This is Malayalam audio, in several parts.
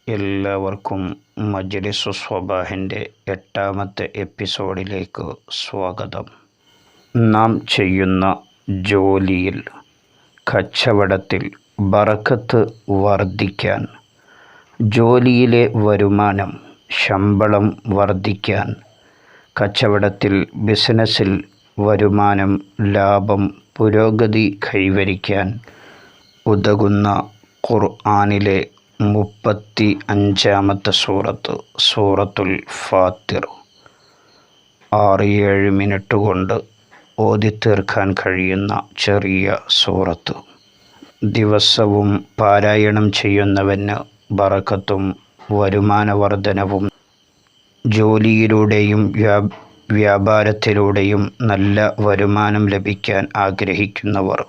എല്ലാവർക്കും മജ്‌ലിസു സ്വബാഹിൻ്റെ 8ാമത്തെ എപ്പിസോഡിലേക്ക് സ്വാഗതം. നാം ചെയ്യുന്ന ജോലിയിൽ, കച്ചവടത്തിൽ ബറക്കത്ത് വർദ്ധിക്കാൻ, ജോലിയിലെ വരുമാനം, ശമ്പളം വർദ്ധിക്കാൻ, കച്ചവടത്തിൽ, ബിസിനസ്സിൽ വരുമാനം, ലാഭം, പുരോഗതി കൈവരിക്കാൻ ഉതകുന്ന ഖുർആനിലെ 35ാമത്തെ സൂറത്ത് സൂറത്തുൽ ഫാത്തിർ 6-7 മിനിറ്റ് കൊണ്ട് ഓതിത്തീർക്കാൻ കഴിയുന്ന ചെറിയ സൂറത്ത്. ദിവസവും പാരായണം ചെയ്യുന്നവന് ബറക്കത്തും വരുമാനവർദ്ധനവും, ജോലിയിലൂടെയും വ്യാപാരത്തിലൂടെയും നല്ല വരുമാനം ലഭിക്കാൻ ആഗ്രഹിക്കുന്നവർ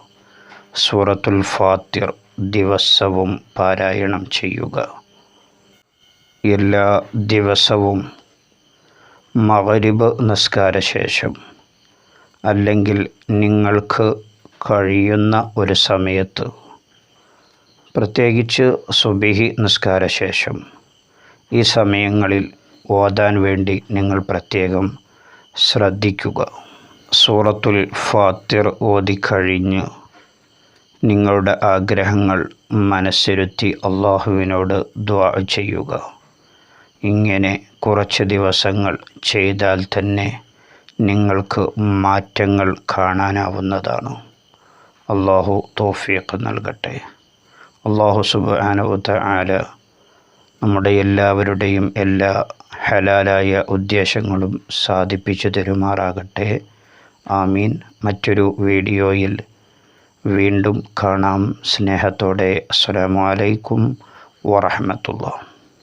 സൂറത്തുൽ ഫാത്തിർ ദിവസവും പാരായണം ചെയ്യുക. എല്ലാ ദിവസവും മഗ്‌രിബ് നിസ്കാരശേഷം അല്ലെങ്കിൽ നിങ്ങൾക്ക് കഴിയുന്ന ഒരു സമയത്ത്, പ്രത്യേകിച്ച് സുബ്ഹി നിസ്കാരശേഷം, ഈ സമയങ്ങളിൽ ഓതാൻ വേണ്ടി നിങ്ങൾ പ്രത്യേകം ശ്രദ്ധിക്കുക. സൂറത്തുൽ ഫാത്തിർ ഓതിക്കഴിഞ്ഞ് നിങ്ങളുടെ ആഗ്രഹങ്ങൾ മനസ്സിരുത്തി അള്ളാഹുവിനോട് ദുആ ചെയ്യുക. ഇങ്ങനെ കുറച്ച് ദിവസങ്ങൾ ചെയ്താൽ തന്നെ നിങ്ങൾക്ക് മാറ്റങ്ങൾ കാണാനാവുന്നതാണ്. അള്ളാഹു തൗഫീഖ് നൽകട്ടെ. അള്ളാഹു സുബ്ഹാനഹു വ തആല നമ്മുടെ എല്ലാവരുടെയും എല്ലാ ഹലാലായ ഉദ്ദേശങ്ങളും സാധിപ്പിച്ചു തരുമാറാകട്ടെ. ആമീൻ. മറ്റൊരു വീഡിയോയിൽ വീണ്ടും കാണാം. സ്നേഹത്തോടെ. അസ്സലാമു അലൈക്കും വറഹ്മത്തുള്ളാഹി.